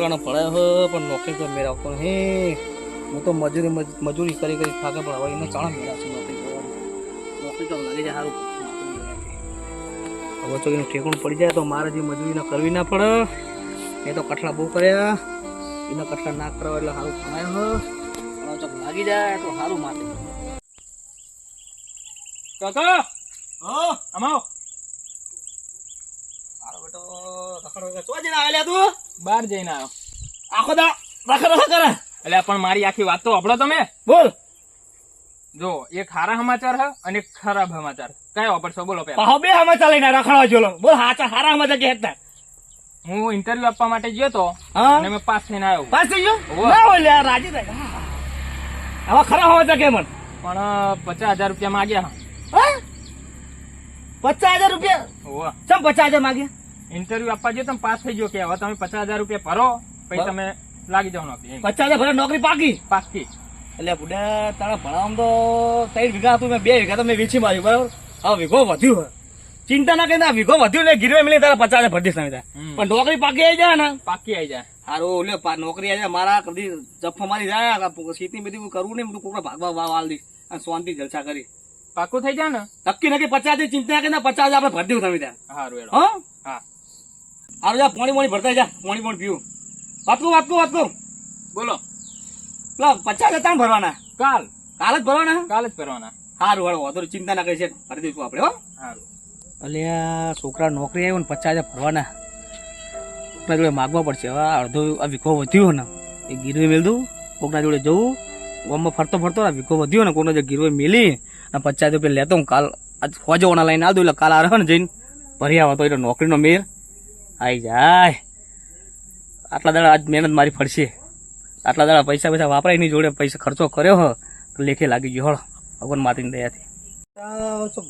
છોકરાને ભણાયો હો પણ નોકરી તો મેળવતો નહીં. હું તો મજૂરી કરી થાકે પણ હવે એને ચાણા મેળવશે નોકરી કરવાની. નોકરી તો લાગી જાય સારું. હવે તો એનું ઠેકણું પડી જાય તો મારે જે મજૂરી કરવી ના પડે. મેં તો કઠલા બહુ કર્યા, એના કઠલા ના કરવા એટલે સારું ભણાયો હો. હવે ચોક લાગી જાય તો સારું માથે. કાકા અમાવ તારો બેટો રખડો ચો જઈને આવેલા તું? બહાર જઈને આવ્યો. આખો દા રખડો કરે. એટલે પણ મારી આખી વાત તો સાંભળો તમે. બોલ. જો એક સારા સમાચાર છે અને એક ખરાબ સમાચાર. કયો વાપરશો બોલો પેલા? પાહો બે સમાચાર લઈને રખડવા જોલો. બોલ હારા સમાચાર કે હતા. હું ઇન્ટરવ્યુ આપવા માટે ગયો તો હા અને મેં પાસ થઈને આવ્યો. પાસ થઈ ગયો? ઓહો. ના બોલે રાજી થાય. હવે ખરા સમાચાર કે મન? પણ 50,000 રૂપિયા માંગ્યા. હા 50,000 રૂપિયા? ઓહો. ચમ 50,000 માંગ્યા? ઇન્ટરવ્યુ આપવા ગયો તમે પાસ થઈ ગયો કે હવે તમે 50,000 રૂપિયા ભરો પછી તમે લાગી જાવ નોકરી. 50,000 ભરે નોકરી પાકી? પાકી. એટલે બુડા તારા ભણાવવામાં તો 3 વીઘા હતું, મેં 2 વીઘા તો મેં વેચી માર્યું બરાબર. હવે વીઘો વધ્યું. ચિંતા ના કરી, વીઘો વધ્યું ને ગીરવે મિલી તારા 50,000 ભરી દઈશ. પણ નોકરી પાકી આવી જાય ને પાકી આવી જાય. સારું એટલે નોકરી આવી જાય મારા કદી જફા મારી જાય. ખેતી બેતી કરવું નહીં, બધું કોકડા ભાગવા વાલ દઈશ અને શાંતિ જલસા કરી. પાકું થઈ જાય ને? નક્કી 50,000 ચિંતા કરી 50,000 આપણે ભરી દઉં તમે ત્યાં. સારું એડો. હા હા સારું જા પાણી ભરતા જા, પાણી પીવું. વાત કહું બોલો. પેલા 50,000 તાણ ભરવાના? કાલ કાલ જ ભરવાના? કાલ જ કરવાના. સારું વાળો વાંધો નહીં, ચિંતા ના કરી છે ભરી દઈશું આપણે. હો સારું. અલ્યા છોકરા નોકરી આવ્યો ને 50,000 ભરવાના. કોકના જોડે માગવા પડશે. હવે અડધો આ વીઘો વધ્યો ને એ ગીરવે મેળ દઉં. કોકના જોડે જવું ગામમાં ફરતો આ વીઘો વધ્યો ને કોકના જે ગીરવે મેલી અને 50,000 રૂપિયા લેતો હું. કાલ આજ ફોજોના લઈને આવી દઉં એટલે કાલ આવે ને જઈને ભરી આવો તો એટલે નોકરીનો મેર આવી જાય. આટલા દાડા આજ મહેનત મારી ફરશે. આટલા દાડા પૈસા વાપરાય એની જોડે પૈસા ખર્ચો કર્યો હો તો લેખે લાગી ગયો. હળ ભગવાન માતાની દયાથી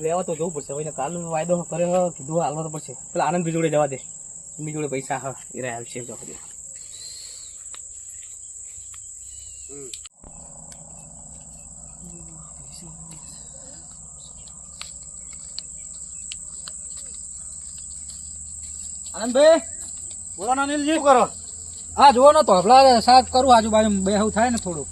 લેવા તો જવું પડશે. હવે કાલનો વાયદો કર્યો કીધું હાલવા તો પડશે. પેલા આનંદભાઈ જોડે જવા દે, એમની જોડે પૈસા હા એ રહ્યા આવશે. જો આનંદભાઈ બોલો ને અનિલજી, શું કરો? હા જુઓ ને તો હમણાં સાફ કરું આજુબાજુ બેહવું થાય ને થોડું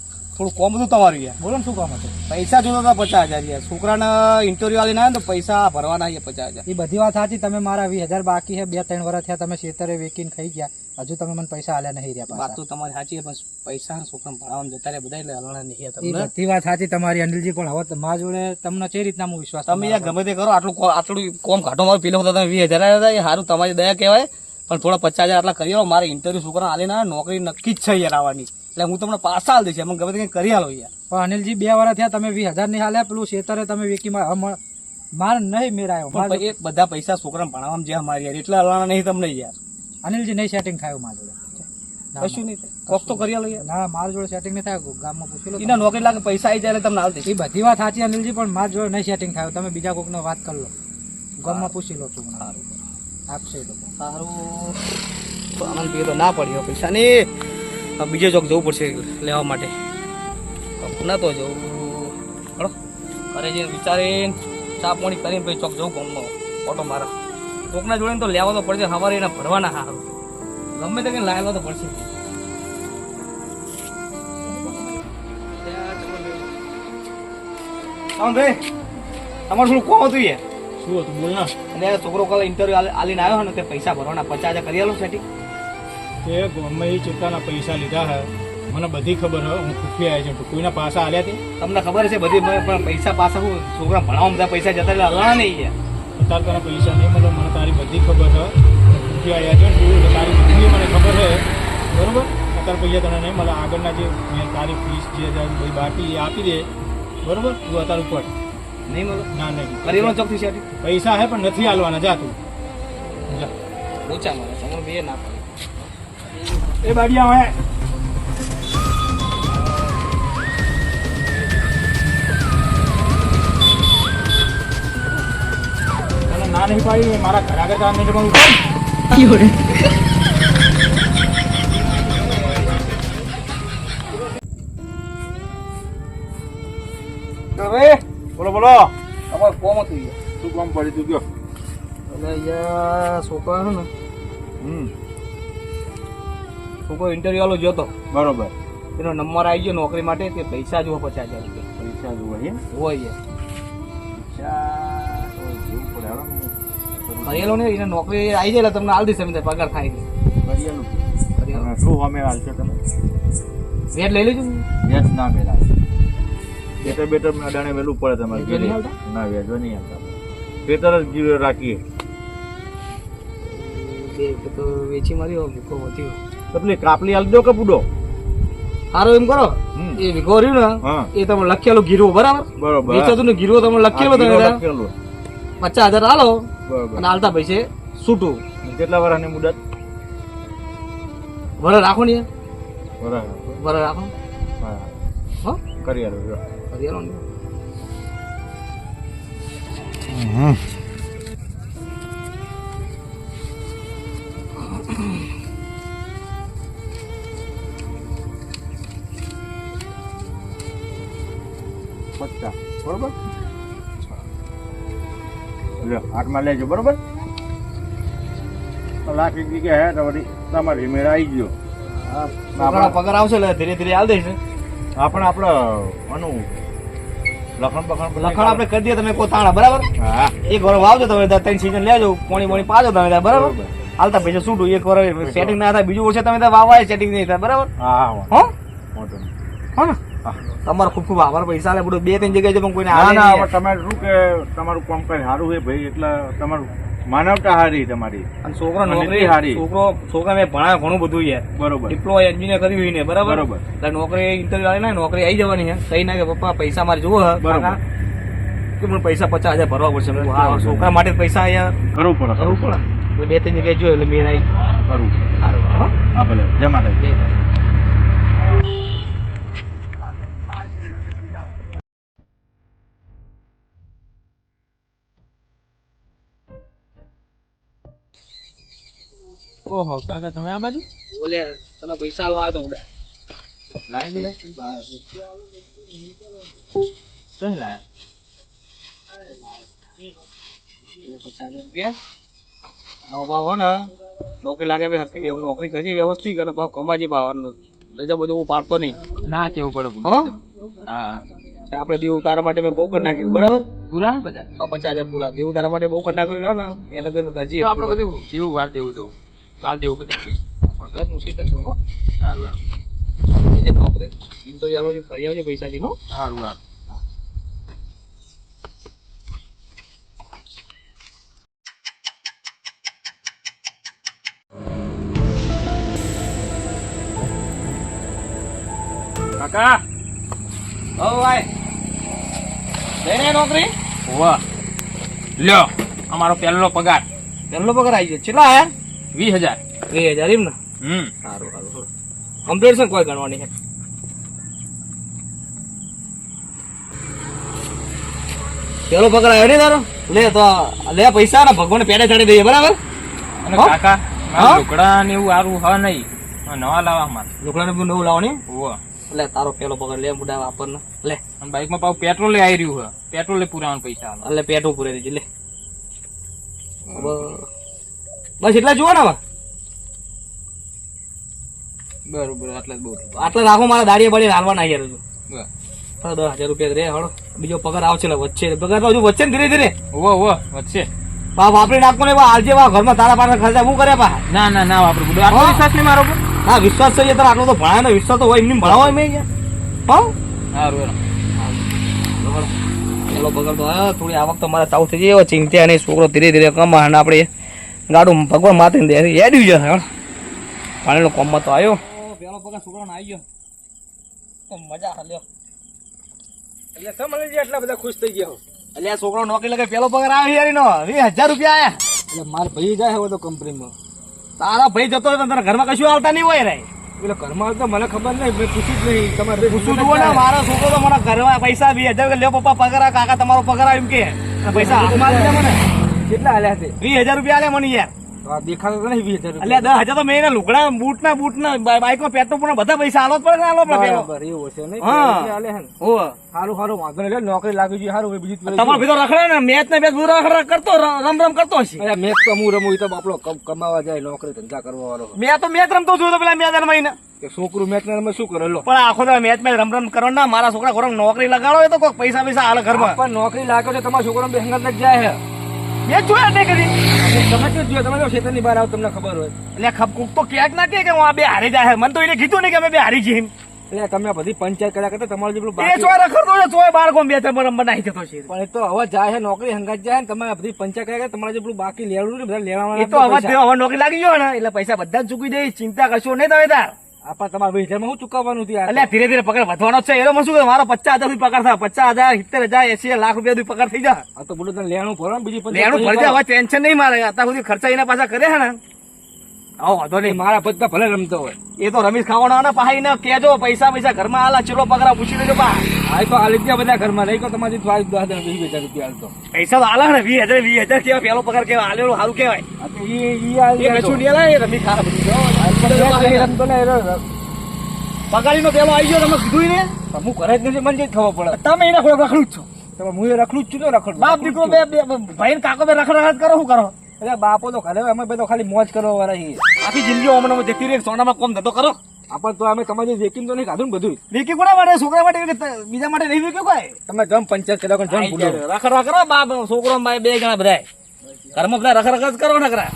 કોમ હતું તમારું યાર. બોલો ને શું કામ હતું? પૈસા જોતો હતા 50,000 યાર. છોકરાને ઇન્ટરવ્યુ આલીને આવ્યા ને તો પૈસા ભરવાના 50,000. એ બધી વાત સાચી. તમે મારા 20,000 બાકી છે. 2-3 વર્ષ થયા તમે ખેતરે વેચીને ખાઈ ગયા. હજુ તમે મને પૈસા આલ્યા નહીં રહ્યા. વાત તો તમારી સાચી, પણ પૈસા છોકરાને ભણાવવાનું જતા રહ્યા બધા એટલે હલવાના નહીં એ તમને. બધી વાત સાચી તમારી અનિલજી, પણ હવે મારા જોડે તમને કઈ રીતના હું વિશ્વાસ તમે યાર ગમે તે કરો, આટલું કોમ ઘાટો મારો પેલો હતા તમે 20,000 આવ્યા હતા એ સારું તમારી દયા કહેવાય. પણ થોડા 50,000 આટલા કરી આલો. મારે ઇન્ટરવ્યુ છોકરા આલીને નોકરી નક્કી જ છે યાર આવવાની. એટલે હું તમને પાછા આલ દઈશ. એમ ગમે તે કરી આલો યાર. પણ અનિલજી 2 વર્ષ થયા તમે 20,000 નહીં હાલ્યા. પેલું ખેતરે તમે વેચી માર નહીં મેરાયો. પણ એ બધા પૈસા છોકરાને ભણાવવામાં જે અમારી યાર એટલે હલવાના નહીં તમને યાર. અનિલજી નહીં સેટિંગ થાય મારા જોડે. કશું નહીં કોક તો કરી આલો યાર. ના મારા જોડે સેટિંગ નહીં થાય. ગામમાં પૂછી લો. એના નોકરી લાગે પૈસા આવી જાય એટલે તમને આલ દઈશ. એ બધી વાત સાચી અનિલજી, પણ મારા જોડે નહીં સેટિંગ થાય. તમે બીજા કોકને વાત કરી લો, ગામમાં પૂછી લો. છું આપશે તો સારું. આનંદ પીએ તો ના પડ્યો પૈસા ની. બીજે ચોક જવું પડશે લેવા માટે. ના તો જવું હળો ઘરે જઈને વિચારીને ચા પાણી કરીને પછી ચોક જવું ગામમાં ઓટો મારા. કોકના જોડે તો લેવા તો પડશે. સવારે એને ભરવાના સારું ગમે તે કઈ લાવેલો તો પડશે. ભાઈ તમારું થોડું કોણ હતું યાર? શું હતું બોલ ના? અને છોકરો કાલે ઇન્ટરવ્યુ આલીને આવ્યો ને તે પૈસા ભરવાના 50,000 કરી આલો સેટિંગ. તે ગમે એ ચેટલાના પૈસા લીધા હે મને બધી ખબર હે. હું ખુફી આવ્યા છે. કોઈના પાસા આલ્યા તે તમને ખબર છે બધી, પણ પૈસા પાછા હું છોકરા ભણાવવા બધા પૈસા જતા એટલે હલવાના નહીં યાર. અત્યારે તને પૈસા નહીં મળે મને તારી બધી ખબર હે. ખુફી આવ્યા છે ને તારી બધી મને ખબર હે બરોબર. અત્યારે પૈસા તને નહીં મળે. આગળના જે મેં તારી ફીસ જે બધી બાકી એ આપી દે બરોબર. તું અત્યારે ઉપર નહીં મળે. ના નહીં કરેલો ચોકથી સેટિંગ પૈસા હે પણ નથી આલવાના. જા તું જા. ઓછા મળે તમારે બે ના પડે. એ બાડિયા હે ના નહીં પાડી. મારા ઘર આગળ જવા નહીં જવાનું. બોલો બોલો તમારે કોમ હતું યાર. શું કામ પડી તું ગયો? એટલે યાર છોકરા છે ને છોકરો ઇન્ટરવ્યુ વાળો જોતો બરોબર. એનો નંબર આવી ગયો નોકરી માટે, તે પૈસા જુઓ 50,000 રૂપિયા પૈસા જોવા એમ? હોય યાર. પૈસા તો જોવું પડે. હાલો ને. કરેલો ને એને નોકરી આવી જાય એટલે તમને હાલ દઈશ અમે પગાર થાય છે. કરિયાલું. શું અમે હાલશો તમે? વેટ લઈ લેજો ને. વ્યાજ ના મેળા. બેટર અડાણે વેલું પડે તમારે. વેચવા નહીં આવતા? ના વ્યાજો નહીં આવતા. બેટર જ ગીરો રાખીએ. તો વેચી મારી વિકો વધ્યો. તો પેલી કાપલી હાલ દો કે બુડો? સારું એમ કરો, એ વિકો રહ્યું ને હા. એ તમે લખેલું ગીરવો બરાબર બરોબર. વેચાતું ને ગીરવો તમે લખેલો આ ગીરો તમે લખેલું. 50,000 હાલો બરોબર. અને હાલતા પૈસે છૂટું કેટલા વર્ષની મુદત? ભરે રાખો ને યાર. બરાબર. ભરે રાખો હા. હો કરિયાલું જો. કરી આલો ને. પચાસ. બરોબર. લ્યો હાથમાં લેજો. બરોબર. લાખ એક જગ્યા હે તો વળી તમારી હિમેળ આવી ગયો. છોકરાનો પગાર આવશે એટલે ધીરે ધીરે હાલ દઈશ ને. આપણે આનું લખણ આપણે કરી દઈએ તમે કોઈ તાણા બરાબર. હા. એક વાર વાવજો તમે 3 સીઝન લેજો પોણી પોણી પાજો તમે ત્યાં, બરાબર હાલતા પૈસા છૂટું. એક વાર સેટિંગ ના થાય બીજું વર્ષે તમે ત્યાં વાવવા સેટિંગ નહીં થાય બરાબર. હા હો મોટો. હો ને તમારો ખૂબ ખૂબ આભાર. પૈસા લે બધું 2-3 જગ્યાએ છે પણ કોઈને ના હાલે ના નહીં. હવે તમારે શું કે તમારું કામ કઈ સારું છે ભાઈ, એટલે તમારું માનવતા હારી તમારી. અને છોકરો અને નોકરી એટલી હારી. છોકરા મેં ભણાય ઘણું બધું યાર. બરોબર. ડિપ્લોમા એન્જિનિયર કર્યું હોય ને બરાબર. બરોબર. એટલે નોકરી ઇન્ટરવ્યુ આવી ને નોકરી આવી જવાની છે. કઈ ના કે પપ્પા પૈસા મારે જોવો હે બરોબર. કાકા કે મને પૈસા 50,000 ભરવા પડશે. મેં કીધું, હા છોકરા માટે પૈસા અહીંયા કરવું પડે. કરવું પડે. એટલે 2-3 જગ્યાએ જોયું એટલે મેં આવી. કરવું. સારું હો. હા ભલે જમા થાય. ઓહો કાકા તમે આ બાજુ બોલે તને પૈસા આલવા આવ્યો તો હું. લાવી દે કઈ લાયા 50,000 રૂપિયા. આવો ભાવ હો ને નોકરી લાગે ભાઈ હકી એવું નોકરી કરી વ્યવસ્થિત કરે ભાવ કમાજી ભાવવાનું રજા બધું હું પાડતો નહીં. ના કેવું પડે હો હા આપણે દીવું તારા માટે મેં બહુ કરી નાખ્યું બરાબર. પૂરા બધા 50,000 પૂરા દીવું તારા માટે બહુ કરી નાખ્યું ને એને તો હજી આપણે બધું જેવું વાર તેવું તો કાલ જેવું બધું પૈસા થી સારું સારું કાકા હો ભાઈ લઈને નોકરી વાહ લ્યો અમારો પહેલો પગાર પહેલો પગાર આવી ગયો કેટલા આયા 20,000 20,000 એમ ને સારું સારું કમ્પ્લીટ છે કોઈ ગણવાની છે પેલો પગાર આવ્યો નહીં તારો લે તો લે પૈસા ને ભગવાન પેડે ચડી દઈએ બરાબર. અને હો? કાકા હા? મારા ઢોકળા ને એવું સારું હા નહીં નવા લાવવા મારે લોકોને બધું નવું લાવવાની વાહ લે તારો પેલો પગાર લે મુડા વાપરનો લે અને બાઈકમાં પાછું પેટ્રોલ આવી રહ્યું છે પેટ્રોલ પુરાવાનું પૈસા આલો. એટલે પેટો પૂરે દેજે લે બસ એટલા જુઓ ને હવે બરોબર આટલે જ બહુ થયું. આટલા રાખો મારા દાડીએ બાડીએ હાલવાના યાર હજુ બસ. 10,000 રૂપિયા રે હળો બીજો પગાર આવશે ને વચ્ચે પગાર તો હજુ વચ્ચે ને ધીરે ધીરે ઓવો વચ્ચે બા વાપરી નાખો ને હાલજે વા ઘરમાં તારા પાસે ખર્ચા હું કરે પા ના ના ના વાપરું બધું આટલો હા. વિશ્વાસ નહીં મારો પર હા વિશ્વાસ છે તારે આટલો તો ભણાય ને વિશ્વાસ તો હોય એમની ભણાવો મેં યાર હો સારું પેલો પગાર તો હા થોડી આવક તો મારા ચાલુ થઈ જાય ચિંતા નહીં છોકરો ધીરે ધીરે કમા અને આપણે ગાડું ભગવાન માથે દે એડ્યું છે હા પાણીનો કોમમાં તો આવ્યો પેલો પગાર છોકરાનો આવી ગયો તો મજા હાલ્યો એટલે તમે એટલા બધા ખુશ થઈ ગયા એટલે આ છોકરો નોકરી લગે પેલો પગાર આવ્યો યાર એનો 20,000 રૂપિયા આયા એટલે મારે ભાઈ જાય હવે તો કંપનીમાં તારા ભાઈ જતો હોય તો તારા ઘરમાં કશું આવતા નહીં હોય રે એટલે ઘરમાં તો મને ખબર નહીં મેં પૂછ્યું જ નહીં તમારે પૂછું જુઓ ને મારો છોકરો તો મને ઘરમાં પૈસા 20,000 લ્યો પપ્પા પગાર આ કાકા તમારો પગાર આવ્યો એમ કે અને પૈસા હાથમાં આલી દે મને કેટલા હાલ્યા છે 20,000 રૂપિયા આલે મને યાર તો આ દેખાતો તો નહીં 20,000 એટલે 10,000 તો મેં એના લુગડા બૂટના બાઇકમાં પેટ્રોલ પણ બધા પૈસા આલો જ પડે ને આલો આપણે પેલો. બરાબર એવું છે નહીં હા. એટલે હાલે હે ને. હોવે. સારું વાંધો નહીં લે, નોકરી લાગી જોઈએ સારું બીજી તમારો ભીતો રખડે ને મેચ ને બધું રખડ કરતો રમ કરતો હશે. અરે મેચ તો હું રમું, ઈ તો આપણો કમાવા જાય, નોકરી ધંધા કરવા વાળો મેચ રમતો જોયો તો પેલા મેચ મહિને કે છોકરું મેચ ને રમે શું કરે લો. પણ આખો તો મેચ રમ કરવા ના મારા છોકરા ઘોડા નોકરી લગાડો એ તો કોઈ પૈસા હાલે ઘરમાં. પણ નોકરી લાગે છે તમારા છોકરા બે હંગાત જ જાય છે. મેચ જોયા નહીં કદી. તમે કેવું જોયો? તમે જો ખેતરની બહાર આવો તમને ખબર હોય. એટલે ખપકુક તો ક્યાંક ના કે હું આ બે હારી જાય. મને તો એને કીધું નહીં કે અમે બે હારી જઈએ. એટલે તમે બધી પંચાયત કર્યા કરતા તમારું જેટલું એ બાકી ચોય રખડતો છે ચોય બાળકો બે ત્રણ રમવા નાહી જતો છે. પણ એ તો હવે જાય છે નોકરી હંગાત જાય ને, તમે બધી પંચાયત કર્યા કરતા તમારે જેટલું બાકી લેવાનું ને બધા લેવા એ તો હવે નોકરી લાગી ગયો ને એટલે પૈસા બધા જ ચૂકી દે. ચિંતા કરશો નહીં તમે તાર. આપા તમારે 20,000 માં શું ચૂકવવાનું ત્યાં? એટલે ધીરે ધીરે પગાર વધવાનો છે. એનો શું મારો 50,000 સુધી પગાર થાય. 50,000 70,000 80 લાખ રૂપિયા સુધી પગાર થઈ જાય. આ તો બોલું તને લેણું ભરો ને બીજી લેણું ભરી જાય. હવે ટેન્શન નહીં મારે. અત્યાર સુધી ખર્ચા એના પાછા કરે છે ને. આવો વાંધો નહીં. મારા બધા ભલે રમતો હોય. એ તો રમીશ ખાવાનો ને પાહી ને કેજો પૈસા ઘરમાં આલા ચેલો પગાર પૂછી લેજો પા. આ તો આ લીધે બધા ઘરમાં નહીં કહો તમારી 20,000 રૂપિયા હાલતો. પૈસા તો આલા ને 20,000 કેવા પેલો પગાર કેવા આલેલો સારું કેવાય. આ તો ઈ એ કશું નહીં આલા, એ રમી ખા બધું. રમતો ને પગારી નો પેલો આવી ગયો તમે કીધું ને. હું ઘરે જ નથી, મને જ ખબર પડે. તમે એને કોઈ રખડું જ છો. તમે હું એ રખડું જ છું ને રખડું. બાપ દીકરો બે ભાઈ ને કાકો બે રખડ કરો શું કરો. એટલે બાપો તો ઘરે હોય, અમે બે તો ખાલી મોજ કરવા વાળા છીએ. આખી જિંદગી હમણાં જતી રહી સોનામાં કોમ ધંધો કરો. આપણ તો અમે તમારી વેકીમ તો નહીં ખાધું ને બધું. વેકી કોના માટે? છોકરા માટે કે બીજા માટે નહીં વેક્યું કોઈ. તમે જમ પંચાયત કર્યા કરો, જમ ભૂલો. રખડ બાપ છોકરો ભાઈ બે જણા બધા ઘરમાં બધા રખડ જ કરો નકરા.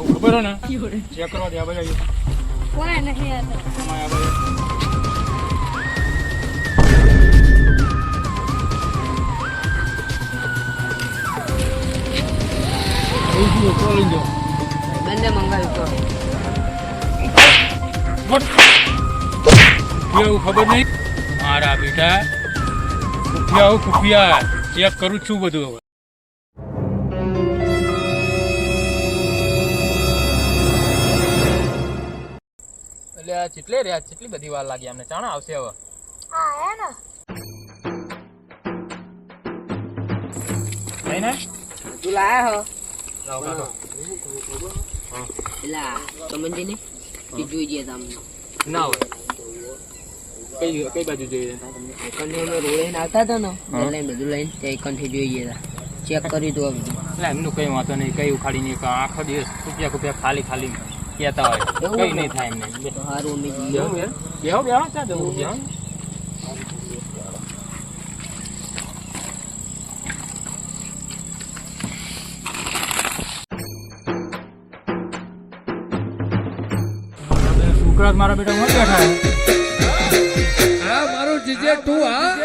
ખબર હે ને ચેક કરવા દે આ બધા કોઈ નહીં आता. બંને મંગાવ્યું તો એવું ખબર નહીં મારા બેટા ખુફિયા ચેક કરું છું બધું હવે. એટલે આ કેટલે રહ્યા કેટલી બધી વાર લાગી અમને ચાણા આવશે હવે. હા હે ને નહીં ને તું લાયા હો લાવો કાઢો. પેલા સમજી ને તે જોઈ જઈએ તમને ના હોય કઈ બાજુ જોઈએ કંઠે અમે રોડે આવતા હતા ને એટલે બધું લઈને તે કંઠે જોઈ ગયા ચેક કર્યું હતું આ બધું. એટલે એમનું કઈ વાંધો નહીં કઈ ઉખાડી નહીં આખો દિવસ રૂપિયા ખાલી કહેતા હોય કઈ નહીં થાય એમને. તો સારું અમે જઈએ બેહો ચા જવું બેહો. છોકરા મારા બેટા બેઠા આ મારું જીજે તું હા